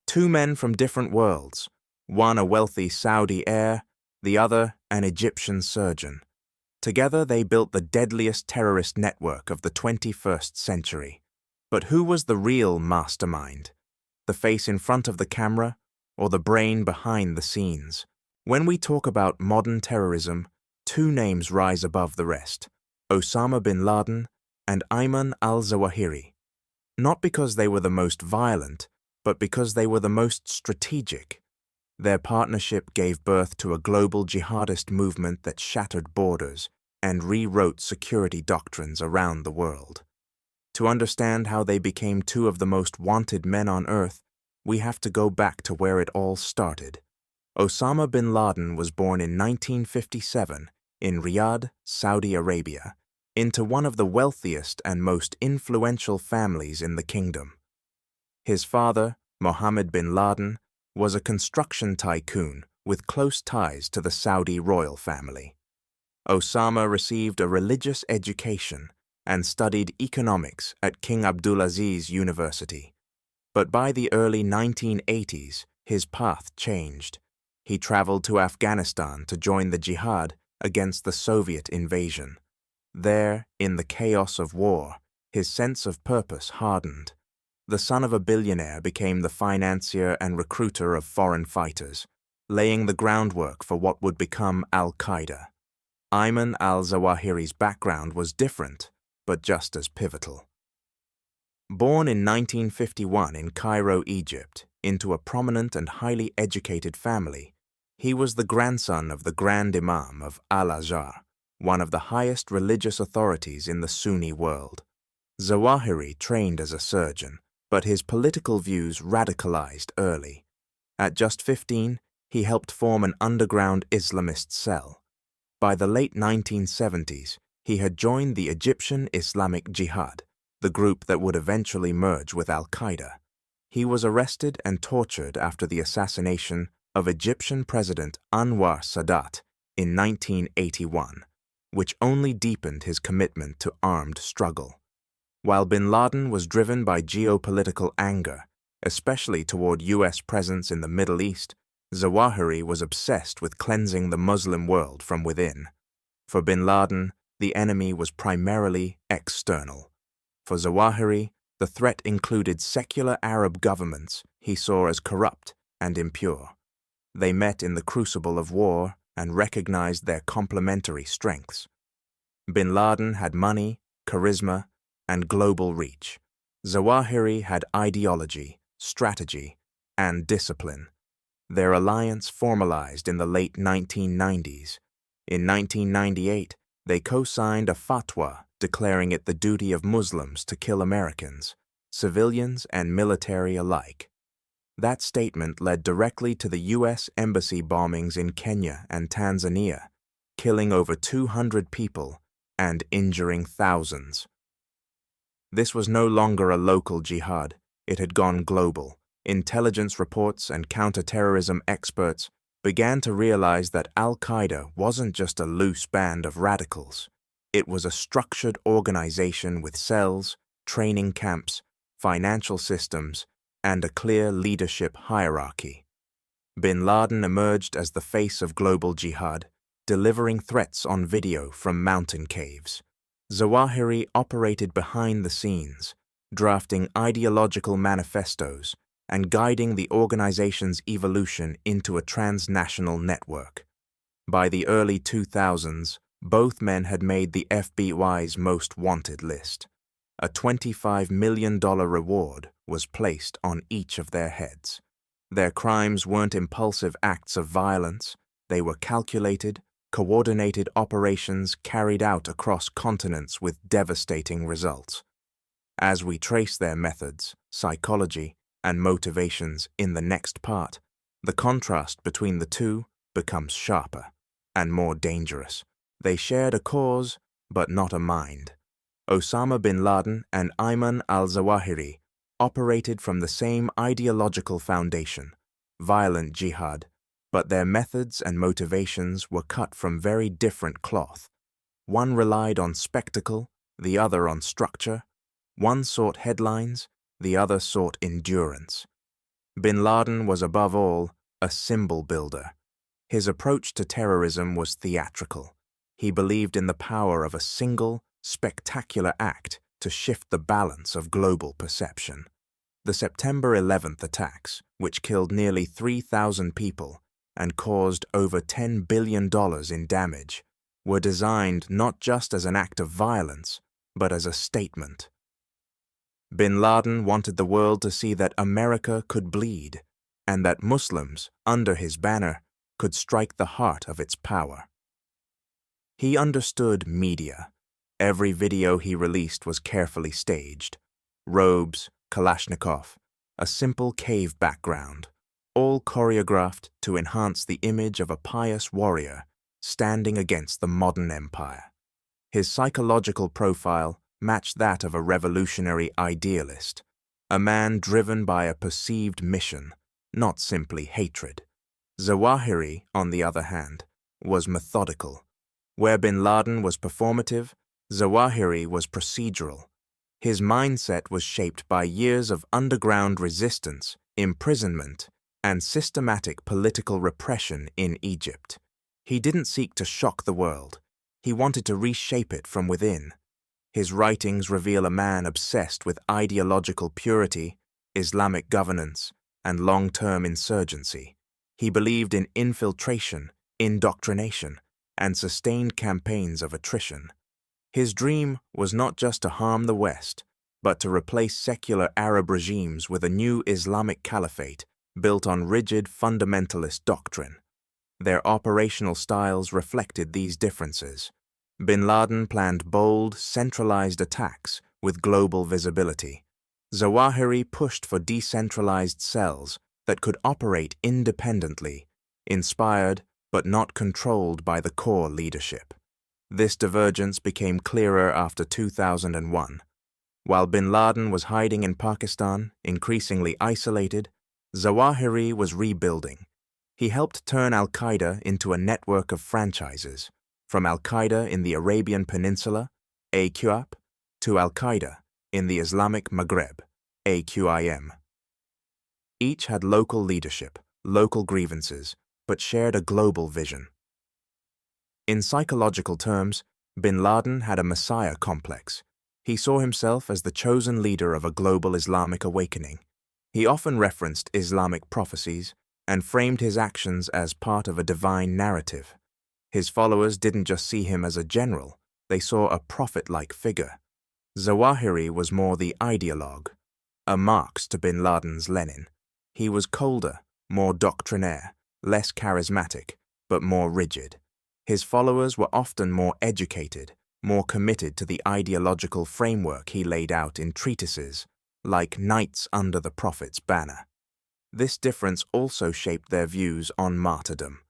Two men from different worlds, one a wealthy Saudi heir, the other an Egyptian surgeon. Together they built the deadliest terrorist network of the 21st century. But who was the real mastermind? The face in front of the camera or the brain behind the scenes? When we talk about modern terrorism, two names rise above the rest: Osama Bin Laden and Ayman Al-Zawahiri. Not because they were the most violent, but because they were the most strategic. Their partnership gave birth to a global jihadist movement that shattered borders and rewrote security doctrines around the world. To understand how they became two of the most wanted men on earth, we have to go back to where it all started. Osama bin Laden was born in 1957 in Riyadh, Saudi Arabia, into one of the wealthiest and most influential families in the kingdom. His father, Mohammed bin Laden, was a construction tycoon with close ties to the Saudi royal family. Osama received a religious education and studied economics at King Abdulaziz University. But by the early 1980s, his path changed. He traveled to Afghanistan to join the jihad against the Soviet invasion. There, in the chaos of war, his sense of purpose hardened. The son of a billionaire became the financier and recruiter of foreign fighters, laying the groundwork for what would become Al-Qaeda. Ayman al-Zawahiri's background was different, but just as pivotal. Born in 1951 in Cairo, Egypt, into a prominent and highly educated family, he was the grandson of the Grand Imam of Al-Azhar, one of the highest religious authorities in the Sunni world. Zawahiri trained as a surgeon, but his political views radicalized early. At just 15, he helped form an underground Islamist cell. By the late 1970s, he had joined the Egyptian Islamic Jihad, the group that would eventually merge with Al-Qaeda. He was arrested and tortured after the assassination of Egyptian President Anwar Sadat in 1981, which only deepened his commitment to armed struggle. While bin Laden was driven by geopolitical anger, especially toward U.S. presence in the Middle East, Zawahiri was obsessed with cleansing the Muslim world from within. For bin Laden, the enemy was primarily external. For Zawahiri, the threat included secular Arab governments he saw as corrupt and impure. They met in the crucible of war and recognized their complementary strengths. Bin Laden had money, charisma, and global reach. Zawahiri had ideology, strategy, and discipline. Their alliance formalized in the late 1990s. In 1998, they co-signed a fatwa declaring it the duty of Muslims to kill Americans, civilians and military alike. That statement led directly to the U.S. embassy bombings in Kenya and Tanzania, killing over 200 people and injuring thousands. This was no longer a local jihad. It had gone global. Intelligence reports and counterterrorism experts began to realize that Al-Qaeda wasn't just a loose band of radicals. It was a structured organization with cells, training camps, financial systems, and a clear leadership hierarchy. Bin Laden emerged as the face of global jihad, delivering threats on video from mountain caves. Zawahiri operated behind the scenes, drafting ideological manifestos and guiding the organization's evolution into a transnational network. By the early 2000s, both men had made the FBI's most wanted list. A $25 million reward was placed on each of their heads. Their crimes weren't impulsive acts of violence. They were calculated, coordinated operations carried out across continents with devastating results. As we trace their methods, psychology, and motivations in the next part, the contrast between the two becomes sharper and more dangerous. They shared a cause, but not a mind. Osama bin Laden and Ayman al-Zawahiri operated from the same ideological foundation, violent jihad, but their methods and motivations were cut from very different cloth. One relied on spectacle, the other on structure. One sought headlines, the other sought endurance. Bin Laden was above all a symbol builder. His approach to terrorism was theatrical. He believed in the power of a single, spectacular act to shift the balance of global perception. The September 11th attacks, which killed nearly 3,000 people and caused over $10 billion in damage, were designed not just as an act of violence, but as a statement. Bin Laden wanted the world to see that America could bleed, and that Muslims, under his banner, could strike the heart of its power. He understood media. Every video he released was carefully staged. Robes, Kalashnikov, a simple cave background, all choreographed to enhance the image of a pious warrior standing against the modern empire. His psychological profile matched that of a revolutionary idealist, a man driven by a perceived mission, not simply hatred. Zawahiri, on the other hand, was methodical. Where bin Laden was performative, Zawahiri was procedural. His mindset was shaped by years of underground resistance, imprisonment, and systematic political repression in Egypt. He didn't seek to shock the world. He wanted to reshape it from within. His writings reveal a man obsessed with ideological purity, Islamic governance, and long-term insurgency. He believed in infiltration, indoctrination, and sustained campaigns of attrition. His dream was not just to harm the West, but to replace secular Arab regimes with a new Islamic caliphate built on rigid fundamentalist doctrine. Their operational styles reflected these differences. Bin Laden planned bold, centralized attacks with global visibility. Zawahiri pushed for decentralized cells that could operate independently, inspired but not controlled by the core leadership. This divergence became clearer after 2001. While bin Laden was hiding in Pakistan, increasingly isolated, Zawahiri was rebuilding. He helped turn Al-Qaeda into a network of franchises, from Al-Qaeda in the Arabian Peninsula, AQAP, to Al-Qaeda in the Islamic Maghreb, AQIM. Each had local leadership, local grievances, but shared a global vision. In psychological terms, bin Laden had a messiah complex. He saw himself as the chosen leader of a global Islamic awakening. He often referenced Islamic prophecies and framed his actions as part of a divine narrative. His followers didn't just see him as a general, they saw a prophet-like figure. Zawahiri was more the ideologue, a Marx to bin Laden's Lenin. He was colder, more doctrinaire, less charismatic, but more rigid. His followers were often more educated, more committed to the ideological framework he laid out in treatises, like Knights Under the Prophet's Banner. This difference also shaped their views on martyrdom.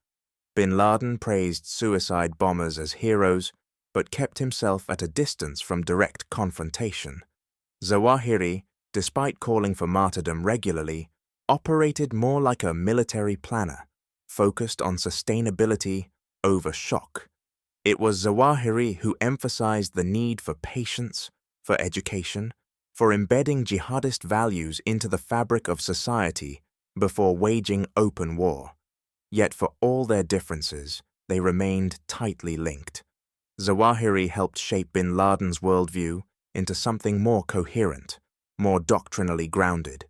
Bin Laden praised suicide bombers as heroes, but kept himself at a distance from direct confrontation. Zawahiri, despite calling for martyrdom regularly, operated more like a military planner, focused on sustainability over shock. It was Zawahiri who emphasized the need for patience, for education, for embedding jihadist values into the fabric of society before waging open war. Yet for all their differences, they remained tightly linked. Zawahiri helped shape bin Laden's worldview into something more coherent, more doctrinally grounded.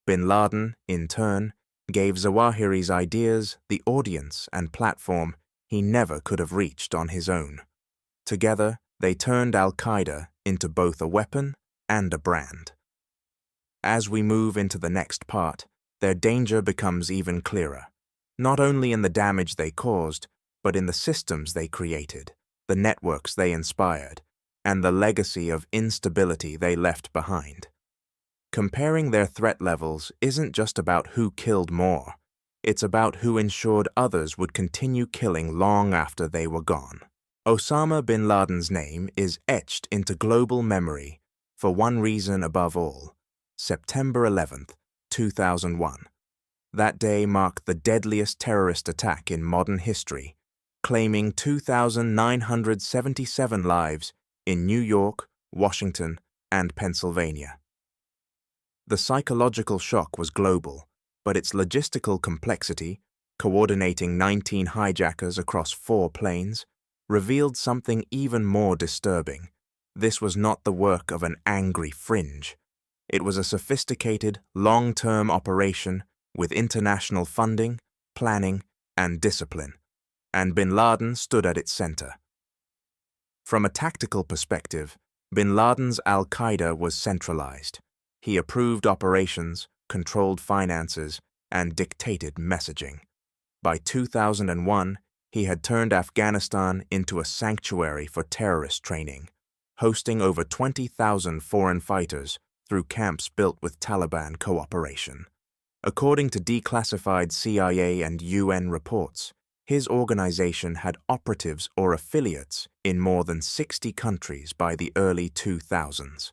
Bin Laden, in turn, gave Zawahiri's ideas the audience and platform he never could have reached on his own. Together, they turned Al-Qaeda into both a weapon and a brand. As we move into the next part, their danger becomes even clearer, not only in the damage they caused, but in the systems they created, the networks they inspired, and the legacy of instability they left behind. Comparing their threat levels isn't just about who killed more, it's about who ensured others would continue killing long after they were gone. Osama bin Laden's name is etched into global memory for one reason above all: September 11th, 2001. That day marked the deadliest terrorist attack in modern history, claiming 2,977 lives in New York, Washington, and Pennsylvania. The psychological shock was global. but its logistical complexity, coordinating 19 hijackers across 4 planes, revealed something even more disturbing. This was not the work of an angry fringe. It was a sophisticated, long-term operation with international funding, planning, and discipline, and bin Laden stood at its center. From a tactical perspective, bin Laden's Al-Qaeda was centralized. He approved operations, controlled finances, and dictated messaging. By 2001, he had turned Afghanistan into a sanctuary for terrorist training, hosting over 20,000 foreign fighters through camps built with Taliban cooperation. According to declassified CIA and UN reports, his organization had operatives or affiliates in more than 60 countries by the early 2000s.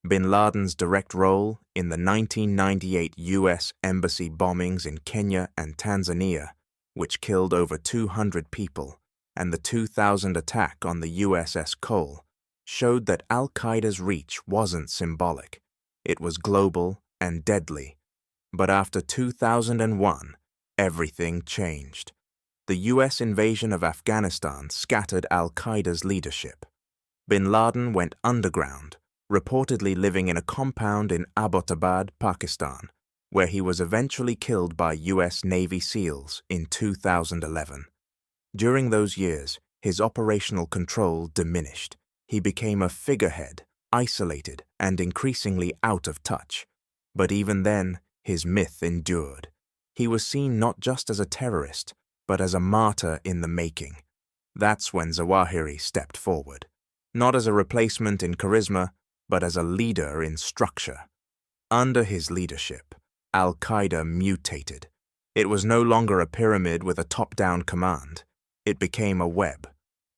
Bin Laden's direct role in the 1998 U.S. embassy bombings in Kenya and Tanzania, which killed over 200 people, and the 2000 attack on the USS Cole, showed that Al-Qaeda's reach wasn't symbolic. It was global and deadly. But after 2001, everything changed. The U.S. invasion of Afghanistan scattered Al-Qaeda's leadership. Bin Laden went underground, reportedly living in a compound in Abbottabad, Pakistan, where he was eventually killed by U.S. Navy SEALs in 2011. During those years, his operational control diminished. He became a figurehead, isolated and increasingly out of touch. But even then, his myth endured. He was seen not just as a terrorist, but as a martyr in the making. That's when Zawahiri stepped forward, not as a replacement in charisma, but as a leader in structure. Under his leadership, Al-Qaeda mutated. It was no longer a pyramid with a top-down command. It became a web.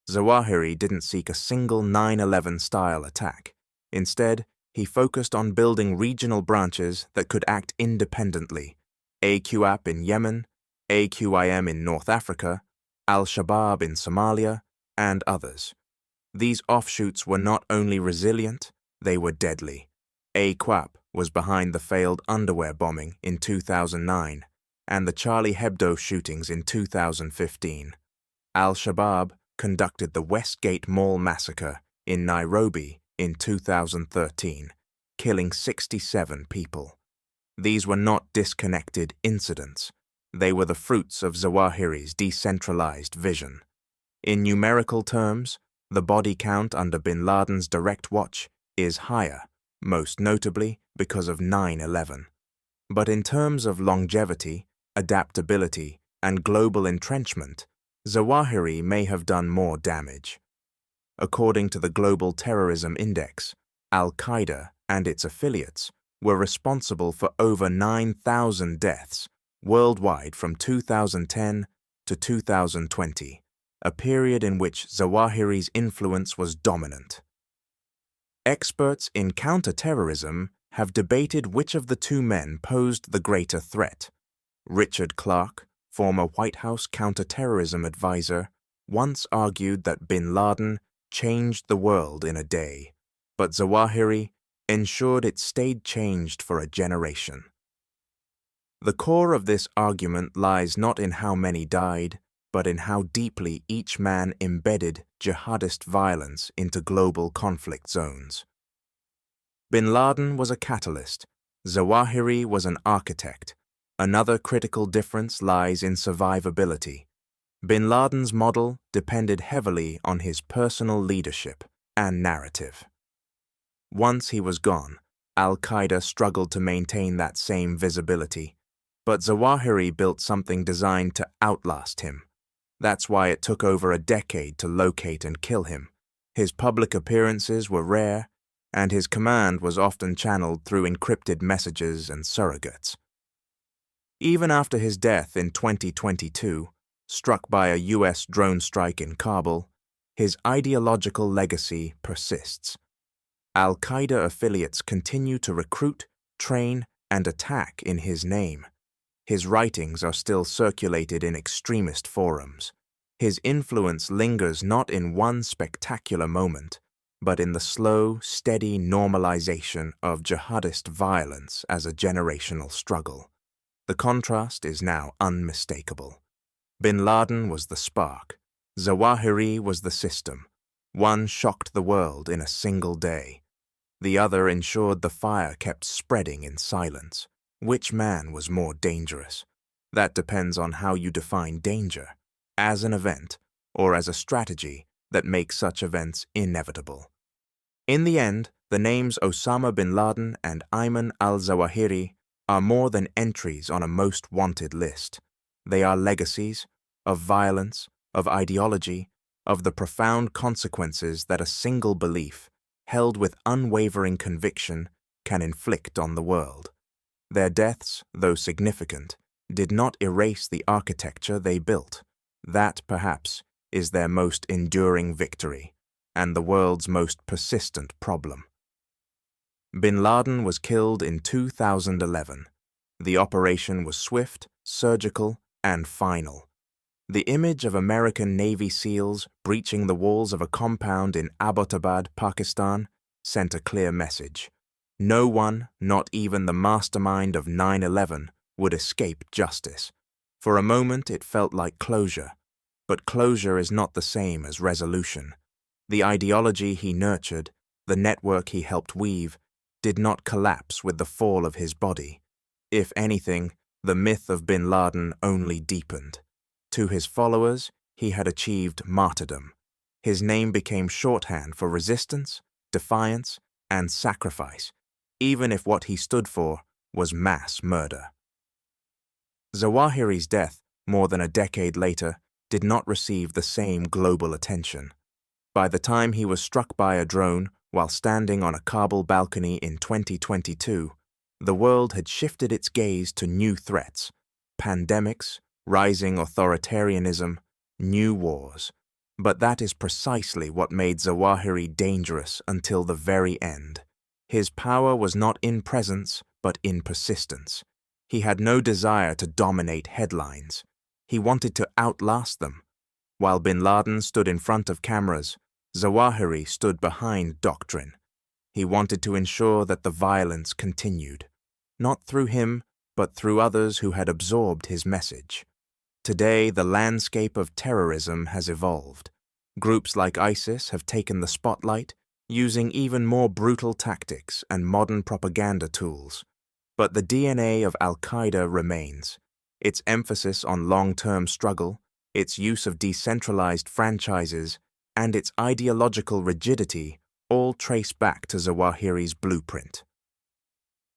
Zawahiri didn't seek a single 9/11-style attack. Instead, he focused on building regional branches that could act independently: AQAP in Yemen, AQIM in North Africa, Al-Shabaab in Somalia, and others. These offshoots were not only resilient, they were deadly. AQAP was behind the failed underwear bombing in 2009 and the Charlie Hebdo shootings in 2015. Al-Shabaab conducted the Westgate Mall massacre in Nairobi in 2013, killing 67 people. These were not disconnected incidents. They were the fruits of Zawahiri's decentralized vision. In numerical terms, the body count under bin Laden's direct watch is higher, most notably because of 9/11. But in terms of longevity, adaptability, and global entrenchment, Zawahiri may have done more damage. According to the Global Terrorism Index, Al-Qaeda and its affiliates were responsible for over 9,000 deaths worldwide from 2010 to 2020, a period in which Zawahiri's influence was dominant. Experts in counterterrorism have debated which of the two men posed the greater threat. Richard Clarke, former White House counterterrorism advisor, once argued that bin Laden changed the world in a day, but Zawahiri ensured it stayed changed for a generation. The core of this argument lies not in how many died, but in how deeply each man embedded jihadist violence into global conflict zones. Bin Laden was a catalyst. Zawahiri was an architect. Another critical difference lies in survivability. Bin Laden's model depended heavily on his personal leadership and narrative. Once he was gone, Al-Qaeda struggled to maintain that same visibility, but Zawahiri built something designed to outlast him. That's why it took over a decade to locate and kill him. His public appearances were rare, and his command was often channeled through encrypted messages and surrogates. Even after his death in 2022, struck by a U.S. drone strike in Kabul, his ideological legacy persists. Al-Qaeda affiliates continue to recruit, train, and attack in his name. His writings are still circulated in extremist forums. His influence lingers not in one spectacular moment, but in the slow, steady normalization of jihadist violence as a generational struggle. The contrast is now unmistakable. Bin Laden was the spark. Zawahiri was the system. One shocked the world in a single day. The other ensured the fire kept spreading in silence. Which man was more dangerous? That depends on how you define danger, as an event or as a strategy that makes such events inevitable. In the end, the names Osama bin Laden and Ayman Al-Zawahiri are more than entries on a most wanted list. They are legacies of violence, of ideology, of the profound consequences that a single belief, held with unwavering conviction, can inflict on the world. Their deaths, though significant, did not erase the architecture they built. That, perhaps, is their most enduring victory, and the world's most persistent problem. Bin Laden was killed in 2011. The operation was swift, surgical, and final. The image of American Navy SEALs breaching the walls of a compound in Abbottabad, Pakistan, sent a clear message. No one, not even the mastermind of 9/11, would escape justice. For a moment it felt like closure, but closure is not the same as resolution. The ideology he nurtured, the network he helped weave, did not collapse with the fall of his body. If anything, the myth of bin Laden only deepened. To his followers, he had achieved martyrdom. His name became shorthand for resistance, defiance, and sacrifice, even if what he stood for was mass murder. Zawahiri's death, more than a decade later, did not receive the same global attention. By the time he was struck by a drone while standing on a Kabul balcony in 2022, the world had shifted its gaze to new threats: pandemics, rising authoritarianism, new wars. But that is precisely what made Zawahiri dangerous until the very end. His power was not in presence, but in persistence. He had no desire to dominate headlines. He wanted to outlast them. While bin Laden stood in front of cameras, Zawahiri stood behind doctrine. He wanted to ensure that the violence continued, not through him, but through others who had absorbed his message. Today, the landscape of terrorism has evolved. Groups like ISIS have taken the spotlight, using even more brutal tactics and modern propaganda tools. But the DNA of Al-Qaeda remains. Its emphasis on long-term struggle, its use of decentralized franchises, and its ideological rigidity all trace back to Zawahiri's blueprint.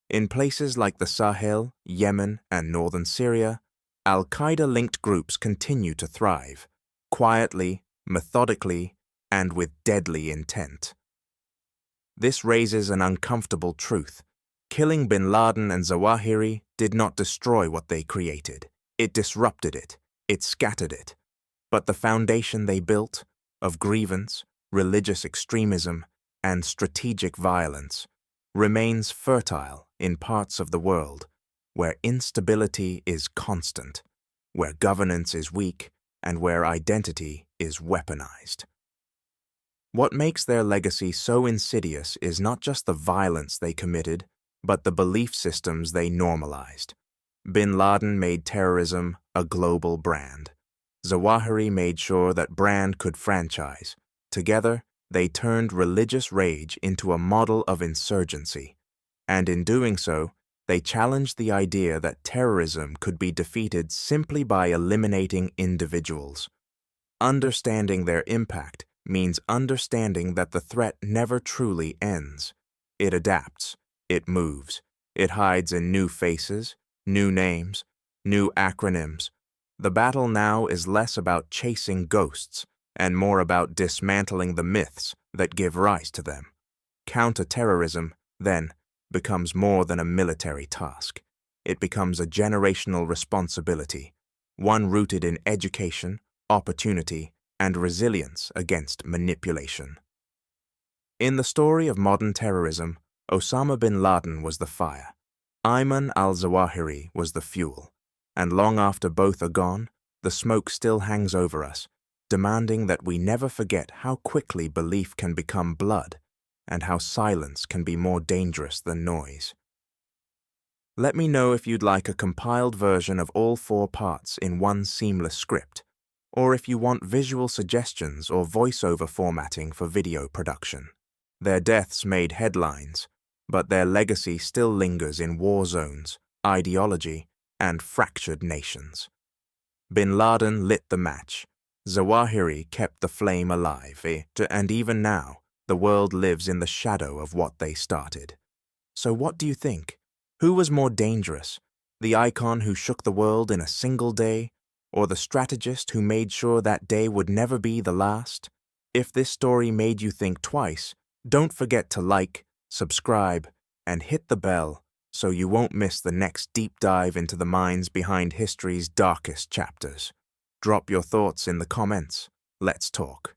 In places like the Sahel, Yemen, and northern Syria, Al-Qaeda-linked groups continue to thrive, quietly, methodically, and with deadly intent. This raises an uncomfortable truth. Killing bin Laden and Zawahiri did not destroy what they created. It disrupted it. It scattered it. But the foundation they built, of grievance, religious extremism, and strategic violence, remains fertile in parts of the world where instability is constant, where governance is weak, and where identity is weaponized. What makes their legacy so insidious is not just the violence they committed, but the belief systems they normalized. Bin Laden made terrorism a global brand. Zawahiri made sure that brand could franchise. Together, they turned religious rage into a model of insurgency. And in doing so, they challenged the idea that terrorism could be defeated simply by eliminating individuals. Understanding their impact means understanding that the threat never truly ends. It adapts, it moves, it hides in new faces, new names, new acronyms. The battle now is less about chasing ghosts and more about dismantling the myths that give rise to them. Counterterrorism, then, becomes more than a military task. It becomes a generational responsibility, one rooted in education, opportunity, and resilience against manipulation. In the story of modern terrorism, Osama bin Laden was the fire, Ayman al-Zawahiri was the fuel, and long after both are gone, the smoke still hangs over us, demanding that we never forget how quickly belief can become blood and how silence can be more dangerous than noise. Let me know if you'd like a compiled version of all 4 parts in one seamless script, or if you want visual suggestions or voiceover formatting for video production. Their deaths made headlines, but their legacy still lingers in war zones, ideology, and fractured nations. Bin Laden lit the match. Zawahiri kept the flame alive, and even now, the world lives in the shadow of what they started. So what do you think? Who was more dangerous, the icon who shook the world in a single day, or the strategist who made sure that day would never be the last? If this story made you think twice, don't forget to like, subscribe, and hit the bell so you won't miss the next deep dive into the minds behind history's darkest chapters. Drop your thoughts in the comments. Let's talk.